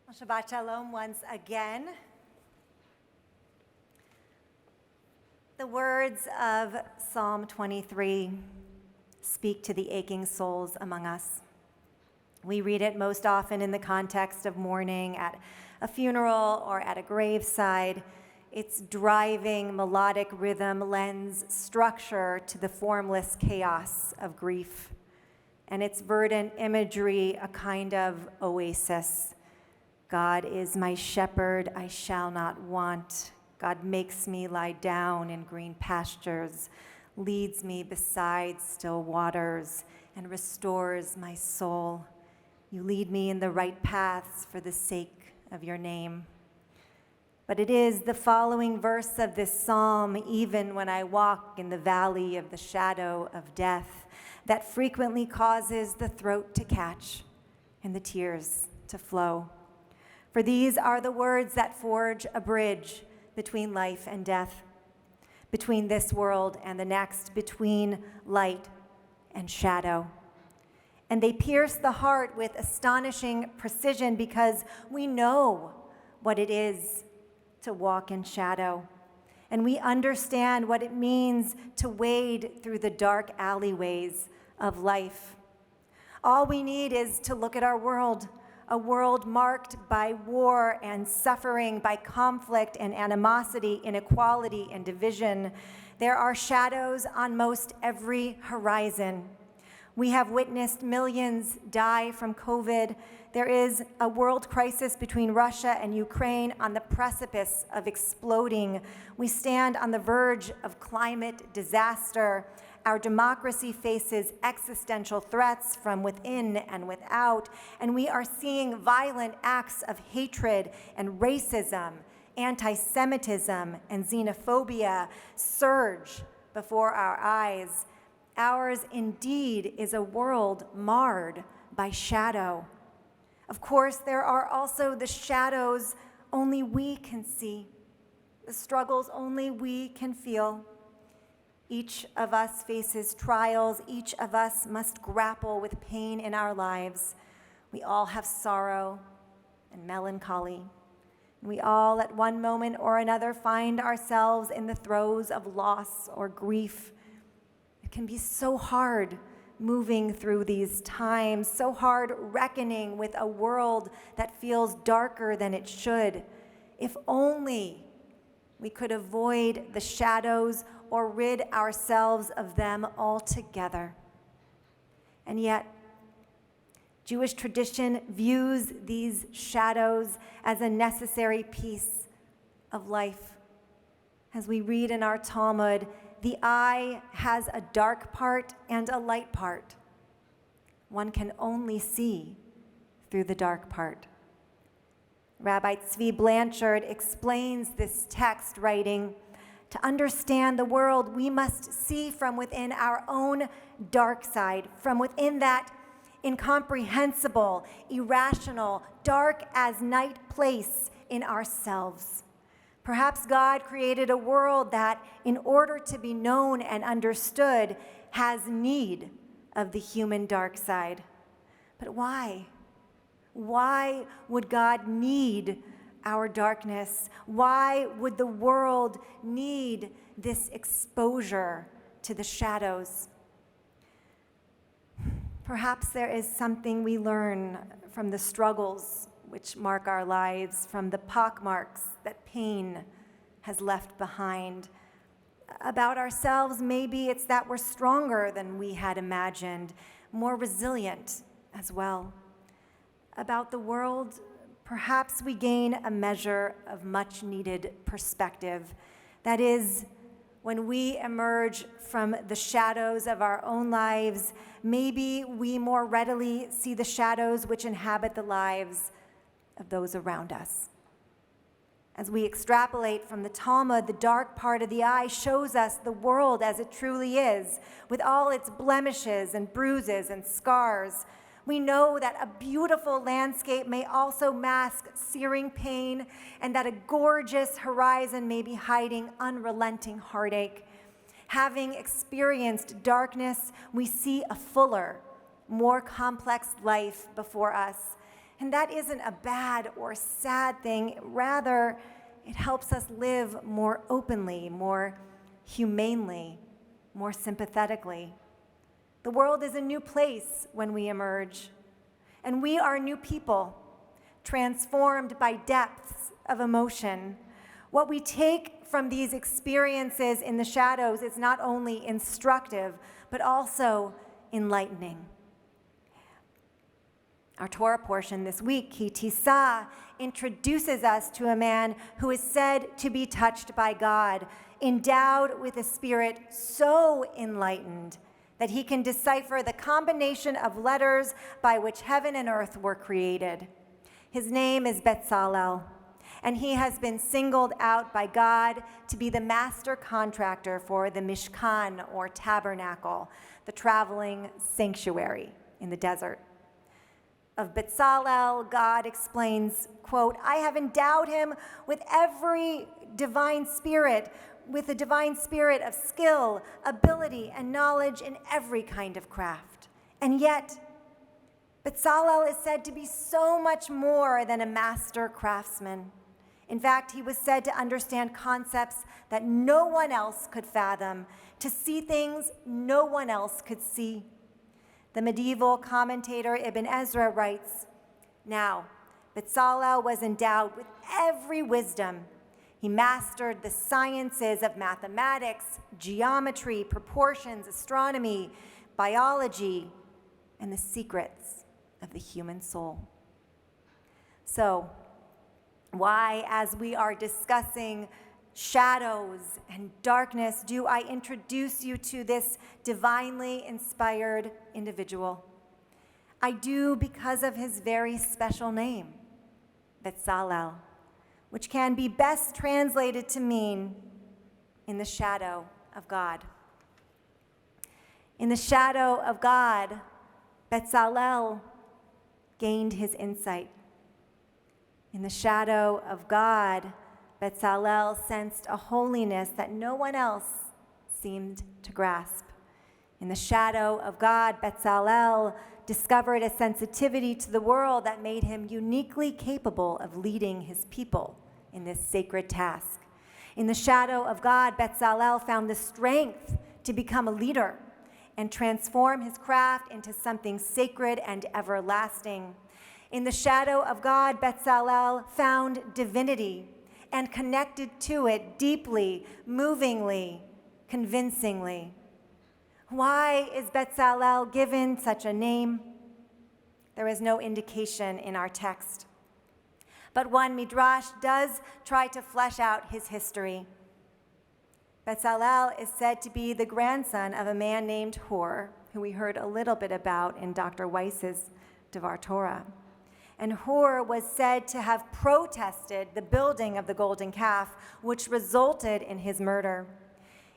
Shabbat Shalom once again. The words of Psalm 23 speak to the aching souls among us. We read it most often in the context of mourning at a funeral or at a graveside. Its driving melodic rhythm lends structure to the formless chaos of grief, and its verdant imagery a kind of oasis. God is my shepherd, I shall not want. God makes me lie down in green pastures, leads me beside still waters, and restores my soul. You lead me in the right paths for the sake of your name. But it is the following verse of this psalm, even when I walk in the valley of the shadow of death, that frequently causes the throat to catch and the tears to flow. For these are the words that forge a bridge between life and death, between this world and the next, between light and shadow. And they pierce the heart with astonishing precision because we know what it is to walk in shadow, and we understand what it means to wade through the dark alleyways of life. All we need is to look at our world, a world marked by war and suffering, by conflict and animosity, inequality and division. There are shadows on most every horizon. We have witnessed millions die from COVID. There is a world crisis between Russia and Ukraine on the precipice of exploding. We stand on the verge of climate disaster. Our democracy faces existential threats from within and without, and we are seeing violent acts of hatred and racism, anti-Semitism, and xenophobia surge before our eyes. Ours indeed is a world marred by shadow. Of course, there are also the shadows only we can see, the struggles only we can feel. Each of us faces trials. Each of us must grapple with pain in our lives. We all have sorrow and melancholy. We all, at one moment or another, find ourselves in the throes of loss or grief. It can be so hard moving through these times, so hard reckoning with a world that feels darker than it should. If only we could avoid the shadows or rid ourselves of them altogether. And yet, Jewish tradition views these shadows as a necessary piece of life. As we read in our Talmud, the eye has a dark part and a light part. One can only see through the dark part. Rabbi Tzvi Blanchard explains this text, writing, "To understand the world, we must see from within our own dark side, from within that incomprehensible, irrational, dark as night place in ourselves. Perhaps God created a world that, in order to be known and understood, has need of the human dark side. But why? Why would God need our darkness? Why would the world need this exposure to the shadows? Perhaps there is something we learn from the struggles which mark our lives, from the pockmarks that pain has left behind. About ourselves, maybe it's that we're stronger than we had imagined, more resilient as well. About the world, perhaps we gain a measure of much-needed perspective. That is, when we emerge from the shadows of our own lives, maybe we more readily see the shadows which inhabit the lives of those around us. As we extrapolate from the Talmud, the dark part of the eye shows us the world as it truly is, with all its blemishes and bruises and scars. We know that a beautiful landscape may also mask searing pain, and that a gorgeous horizon may be hiding unrelenting heartache. Having experienced darkness, we see a fuller, more complex life before us. And that isn't a bad or sad thing. Rather, it helps us live more openly, more humanely, more sympathetically. The world is a new place when we emerge, and we are new people, transformed by depths of emotion. What we take from these experiences in the shadows is not only instructive, but also enlightening. Our Torah portion this week, Ki Tisa, introduces us to a man who is said to be touched by God, endowed with a spirit so enlightened that he can decipher the combination of letters by which heaven and earth were created. His name is Bezalel, and he has been singled out by God to be the master contractor for the Mishkan, or tabernacle, the traveling sanctuary in the desert. Of Bezalel, God explains, quote, "I have endowed him with every divine spirit, with a divine spirit of skill, ability, and knowledge in every kind of craft." And yet, Bezalel is said to be so much more than a master craftsman. In fact, he was said to understand concepts that no one else could fathom, to see things no one else could see. The medieval commentator Ibn Ezra writes, "Now, Bezalel was endowed with every wisdom. He mastered the sciences of mathematics, geometry, proportions, astronomy, biology, and the secrets of the human soul." So, why, as we are discussing shadows and darkness, do I introduce you to this divinely inspired individual? I do because of his very special name, Bezalel, which can be best translated to mean in the shadow of God. In the shadow of God, Bezalel gained his insight. In the shadow of God, Bezalel sensed a holiness that no one else seemed to grasp. In the shadow of God, Bezalel discovered a sensitivity to the world that made him uniquely capable of leading his people in this sacred task. In the shadow of God, Bezalel found the strength to become a leader and transform his craft into something sacred and everlasting. In the shadow of God, Bezalel found divinity and connected to it deeply, movingly, convincingly. Why is Bezalel given such a name? There is no indication in our text. But one midrash does try to flesh out his history. Bezalel is said to be the grandson of a man named Hur, who we heard a little bit about in Dr. Weiss's Devar Torah. And Hur was said to have protested the building of the golden calf, which resulted in his murder.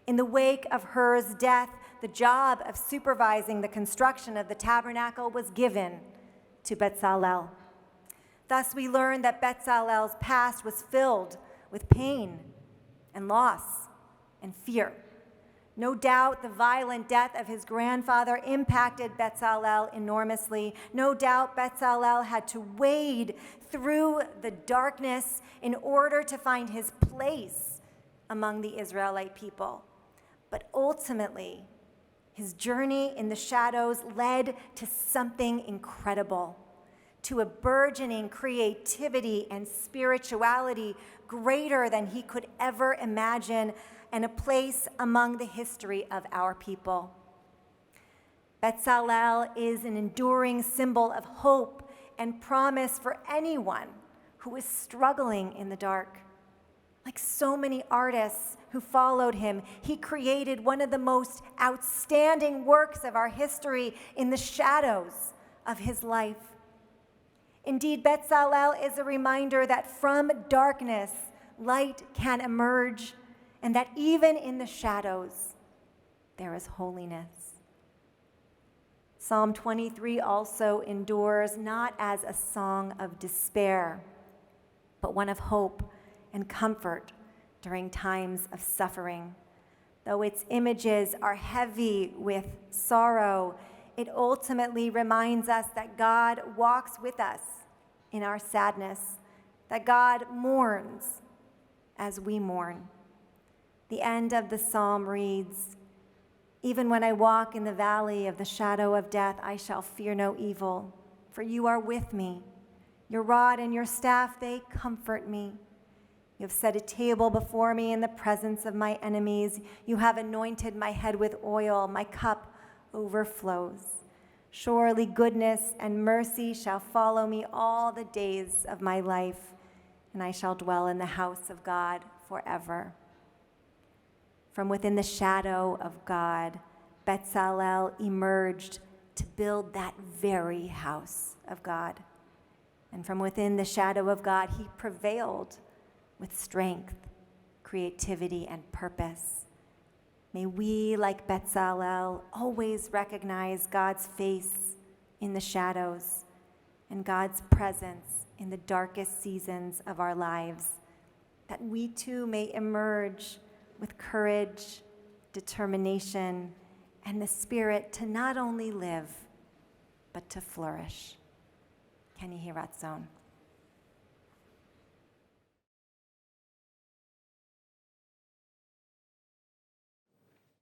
In the wake of Hur's death, the job of supervising the construction of the tabernacle was given to Bezalel. Thus, we learn that Bezalel's past was filled with pain and loss and fear. No doubt the violent death of his grandfather impacted Bezalel enormously. No doubt Bezalel had to wade through the darkness in order to find his place among the Israelite people. But ultimately, his journey in the shadows led to something incredible, to a burgeoning creativity and spirituality greater than he could ever imagine, and a place among the history of our people. Bezalel is an enduring symbol of hope and promise for anyone who is struggling in the dark. Like so many artists who followed him, he created one of the most outstanding works of our history in the shadows of his life. Indeed, Bezalel is a reminder that from darkness, light can emerge, and that even in the shadows, there is holiness. Psalm 23 also endures not as a song of despair, but one of hope and comfort during times of suffering. Though its images are heavy with sorrow, it ultimately reminds us that God walks with us in our sadness, that God mourns as we mourn. The end of the psalm reads, "Even when I walk in the valley of the shadow of death, I shall fear no evil, for you are with me. Your rod and your staff, they comfort me. You have set a table before me in the presence of my enemies. You have anointed my head with oil. My cup overflows. Surely goodness and mercy shall follow me all the days of my life, and I shall dwell in the house of God forever." From within the shadow of God, Bezalel emerged to build that very house of God. And from within the shadow of God, he prevailed with strength, creativity, and purpose. May we, like Bezalel, always recognize God's face in the shadows and God's presence in the darkest seasons of our lives, that we too may emerge with courage, determination, and the spirit to not only live, but to flourish. Ken Yehi Ratzon.